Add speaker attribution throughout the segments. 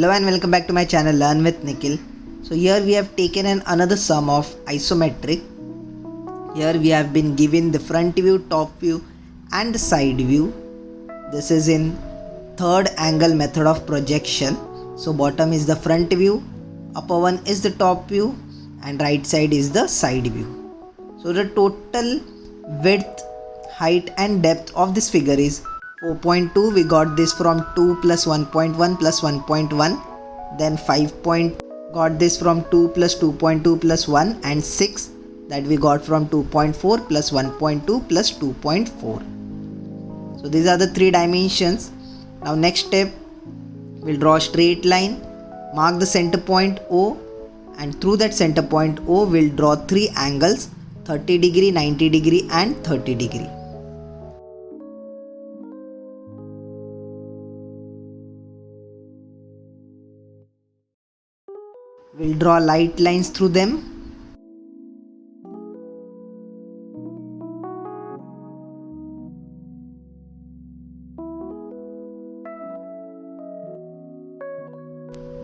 Speaker 1: Hello and welcome back to my channel Learn with Nikhil. So here we have taken another sum of isometric. Here we have been given the front view, top view and the side view. This is in third angle method of projection. So bottom is the front view, upper one is the top view and right side is the side view. So the total width, height and depth of this figure is 4.2. We got this from 2 plus 1.1 plus 1.1. Then 5 got this from 2 plus 2.2 plus 1 and 6 that we got from 2.4 plus 1.2 plus 2.4. So these are the three dimensions. Now next step, we'll draw a straight line, mark the center point O, and through that center point O we'll draw three angles, 30 degree, 90 degree and 30 degree. We'll draw light lines through them.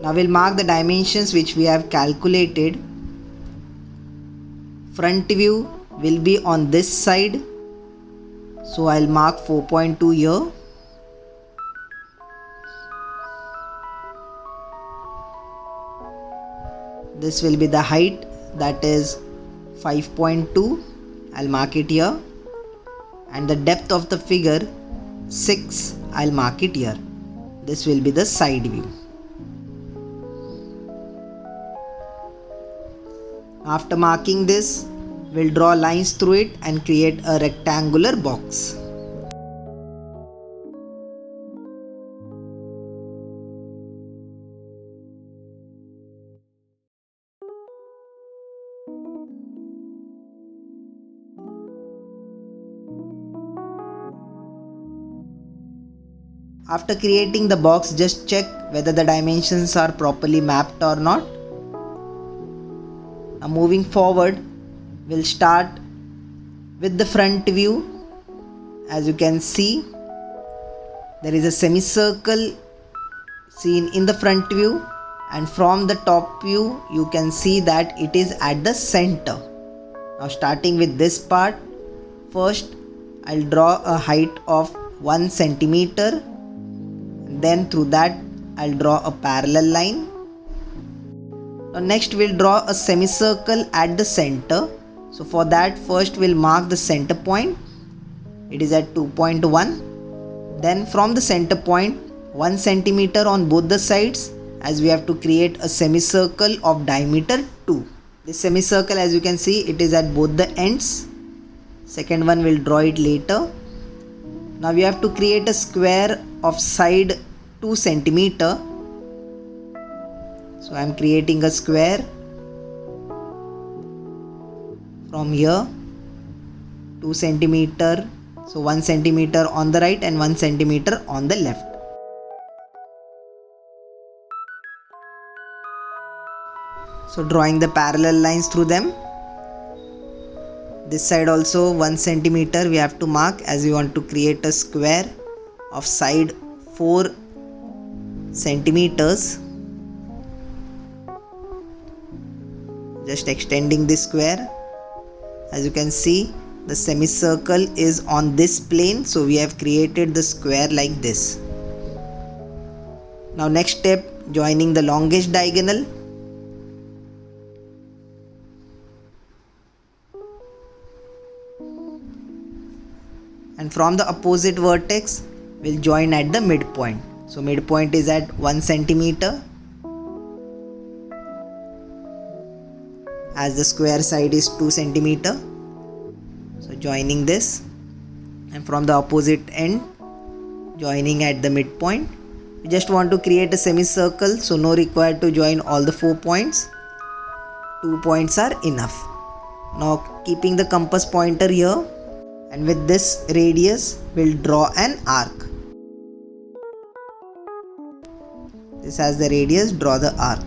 Speaker 1: Now we'll mark the dimensions which we have calculated. Front view will be on this side. So I'll mark 4.2 here. This will be the height, that is 5.2. I'll mark it here. And the depth of the figure 6. I'll mark it here. This will be the side view. After marking this, we'll draw lines through it and create a rectangular box. After creating the box, just check whether the dimensions are properly mapped or not. Now moving forward, we'll start with the front view. As you can see, there is a semicircle seen in the front view, and from the top view you can see that it is at the center. Now starting with this part, first I'll draw a height of 1 centimeter. Then through that I'll draw a parallel line. Now next we'll draw a semicircle at the center. So for that, first we'll mark the center point. It is at 2.1. Then from the center point 1 centimeter on both the sides, as we have to create a semicircle of diameter 2. This semicircle, as you can see, it is at both the ends. Second one we'll draw it later. Now we have to create a square of side 2 centimeter. So I am creating a square from here 2 centimeter. So 1 centimeter on the right and 1 centimeter on the left. So drawing the parallel lines through them. This side also 1 centimeter we have to mark, as we want to create a square of side 4 centimeters. Just extending this square. As you can see, the semicircle is on this plane, so we have created the square like this. Now next step, joining the longest diagonal. And from the opposite vertex, we'll join at the midpoint. So midpoint is at 1 centimeter. As the square side is 2 centimeter. So joining this, and from the opposite end, joining at the midpoint. We just want to create a semicircle, so no required to join all the 4 points. 2 points are enough. Now keeping the compass pointer here, and with this radius we'll draw an arc. This has the radius, draw the arc.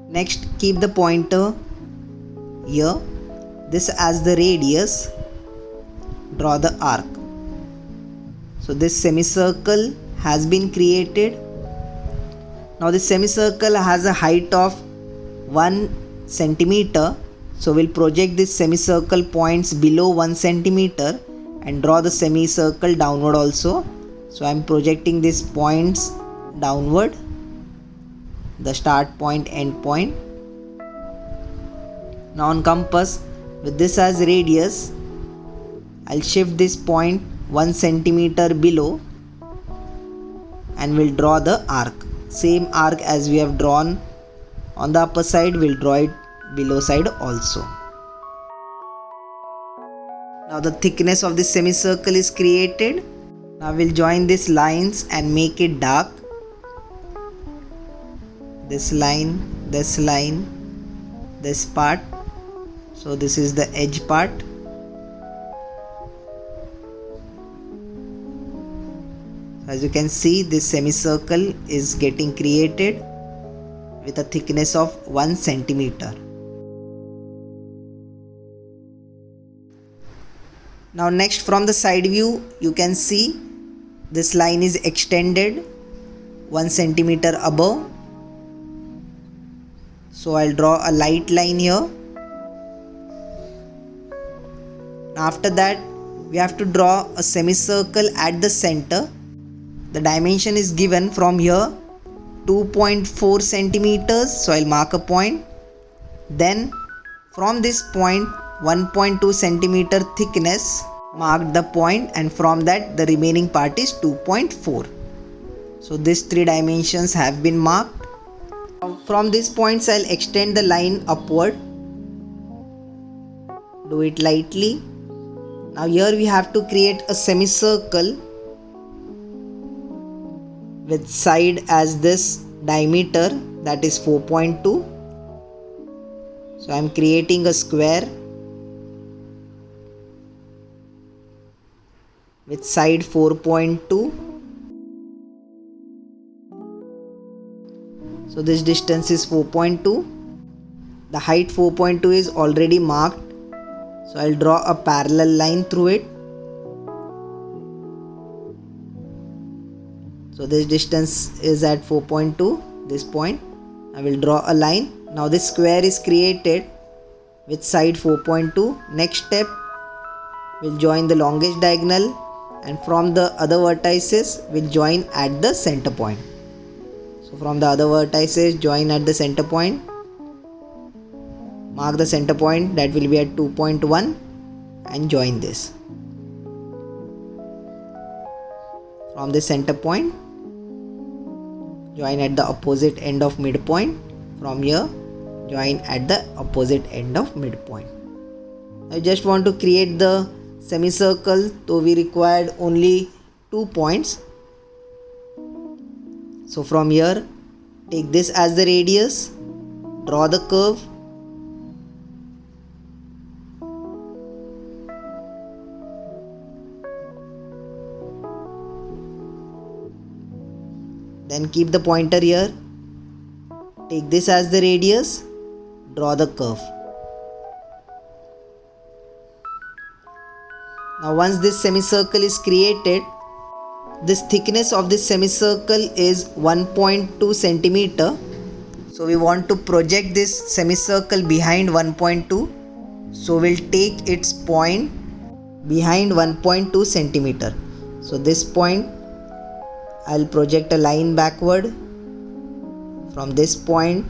Speaker 1: Next, keep the pointer here. This as the radius, draw the arc. So this semicircle has been created. Now this semicircle has a height of 1 centimeter. So we'll project this semicircle points below 1 centimeter and draw the semicircle downward also. So I'm projecting these points downward, the start point, end point. Now on compass, with this as radius, I'll shift this point 1 centimeter below and we'll draw the arc. Same arc as we have drawn on the upper side, we'll draw it below side also. Now the thickness of this semicircle is created. Now we'll join these lines and make it dark. This line, this part. So this is the edge part. As you can see, this semicircle is getting created with a thickness of 1 centimeter. Now next, from the side view, you can see this line is extended 1 centimeter above. So I'll draw a light line here. After that, we have to draw a semicircle at the center. The dimension is given from here 2.4 centimeters. So I'll mark a point. Then from this point 1.2 centimeter thickness, mark the point, and from that the remaining part is 2.4. So these 3 dimensions have been marked. From these points I'll extend the line upward. Do it lightly. Now here we have to create a semicircle with side as this diameter, that is 4.2. So I am creating a square with side 4.2. So this distance is 4.2. The height 4.2 is already marked. So I'll draw a parallel line through it. So this distance is at 4.2, this point. I will draw a line. Now this square is created with side 4.2. Next step, we'll join the longest diagonal, and from the other vertices, we'll join at the center point. So from the other vertices, join at the center point. Mark the center point, that will be at 2.1, and join this. From the center point, join at the opposite end of midpoint. From here, join at the opposite end of midpoint. I just want to create the semicircle, so we required only 2 points. So from here, take this as the radius, draw the curve. Then keep the pointer here, take this as the radius, draw the curve. Now once this semicircle is created, this thickness of this semicircle is 1.2 centimeter. So we want to project this semicircle behind 1.2. So we'll take its point behind 1.2 centimeter. So this point, I'll project a line backward from this point.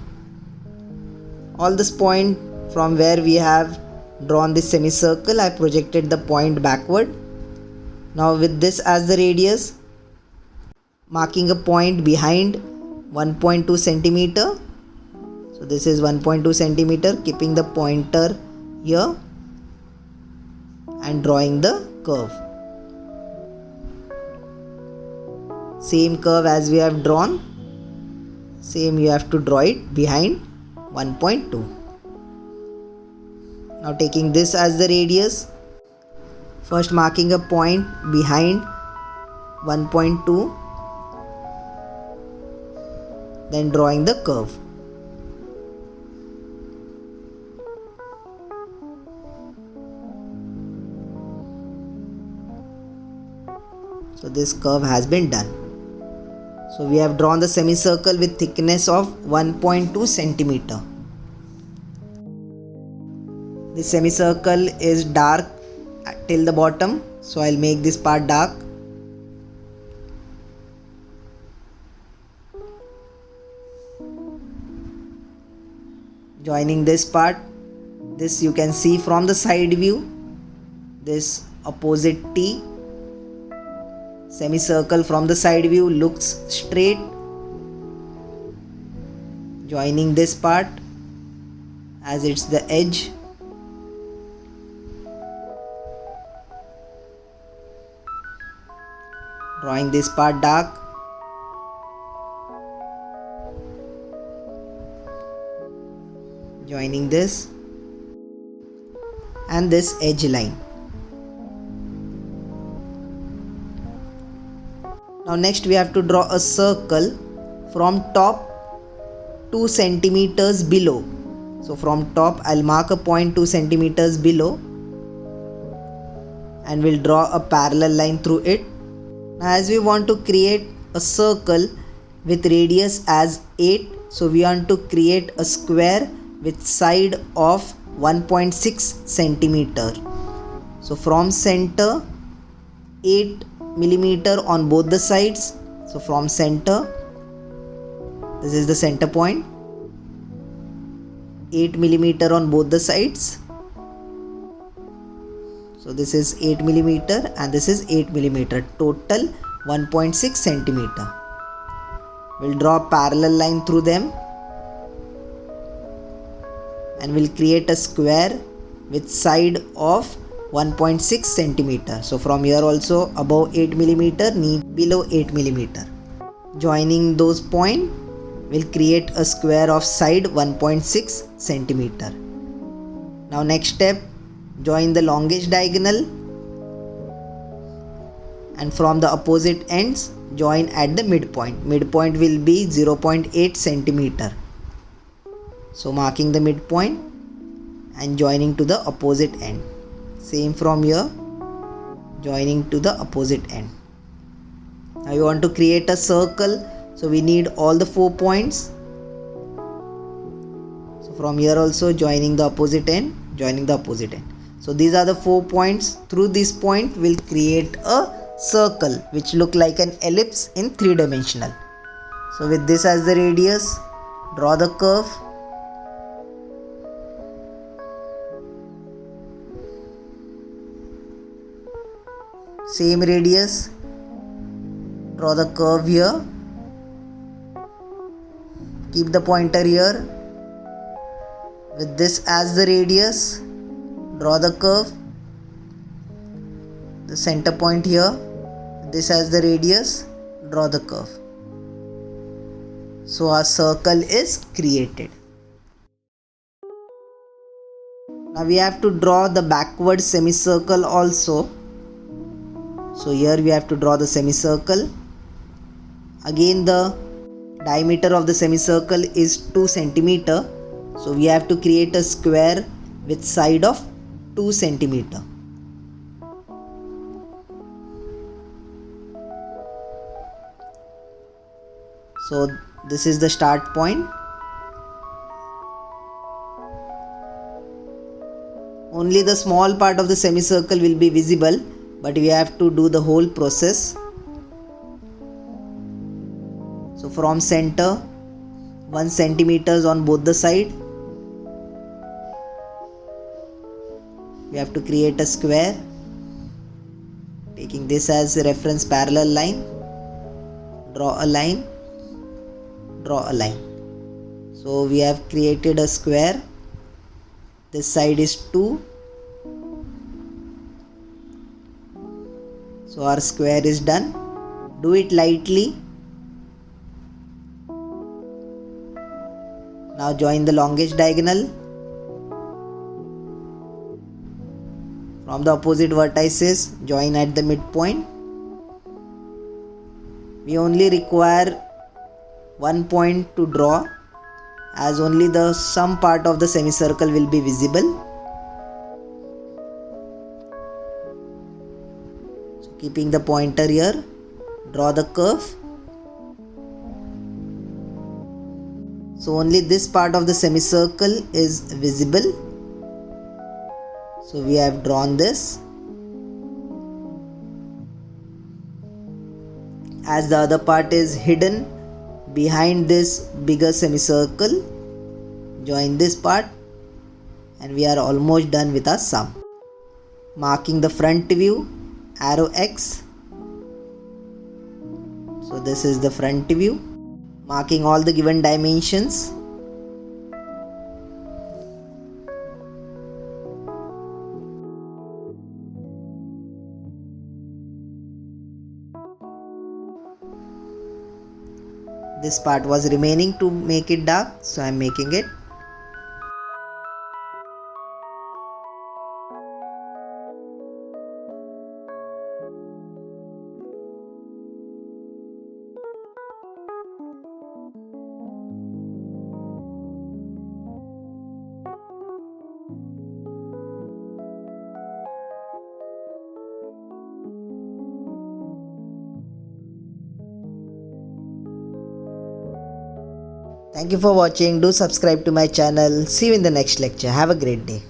Speaker 1: All this point from where we have drawn this semicircle, I projected the point backward. Now with this as the radius, marking a point behind 1.2 centimeter. So this is 1.2 centimeter, keeping the pointer here and drawing the curve. Same curve as we have drawn, same you have to draw it behind 1.2. Now taking this as the radius, first marking a point behind 1.2, then drawing the curve. So this curve has been done. So we have drawn the semicircle with thickness of 1.2 centimeter. The semicircle is dark till the bottom, so I'll make this part dark. Joining this part, this you can see from the side view, this opposite T semicircle from the side view looks straight. Joining this part as it's the edge. Drawing this part dark. Joining this and this edge line. Now next we have to draw a circle from top 2 centimeters below. So from top I'll mark a point 2 centimeters below and we'll draw a parallel line through it. Now as we want to create a circle with radius as 8, so we want to create a square with side of 1.6 centimeter. So from center 8 millimeter on both the sides. So from center, this is the center point, 8 millimeter on both the sides. So this is 8 millimeter and this is 8 millimeter, total 1.6 centimeter. We'll draw a parallel line through them and we'll create a square with side of 1.6 centimeter. So from here also above 8 millimeter, below 8 millimeter. Joining those points, we'll create a square of side 1.6 centimeter. Now next step, join the longest diagonal and from the opposite ends join at the midpoint. Midpoint will be 0.8 centimeter. So marking the midpoint and joining to the opposite end. Same from here, joining to the opposite end. Now you want to create a circle, so we need all the 4 points. So from here also joining the opposite end, joining the opposite end. So these are the 4 points. Through this point we'll create a circle which look like an ellipse in 3-dimensional. So with this as the radius, draw the curve. Same radius, draw the curve here, keep the pointer here. With this as the radius, draw the curve, the center point here, this as the radius, draw the curve. So our circle is created. Now we have to draw the backward semicircle also. So here we have to draw the semicircle. Again the diameter of the semicircle is 2 centimeter. So we have to create a square with side of 2 centimeter. So this is the start point. Only the small part of the semicircle will be visible, but we have to do the whole process. So from center 1 centimeters on both the side, we have to create a square, taking this as a reference parallel line, draw a line, draw a line. So we have created a square. This side is 2. So our square is done. Do it lightly. Now join the longest diagonal. From the opposite vertices, join at the midpoint. We only require 1 point to draw, as only the some part of the semicircle will be visible. So keeping the pointer here, draw the curve. So only this part of the semicircle is visible. So we have drawn this. As the other part is hidden behind this bigger semicircle, join this part and we are almost done with our sum. Marking the front view, arrow X. So this is the front view. Marking all the given dimensions. This part was remaining to make it dark, so I am making it. Thank you for watching. Do subscribe to my channel. See you in the next lecture. Have a great day.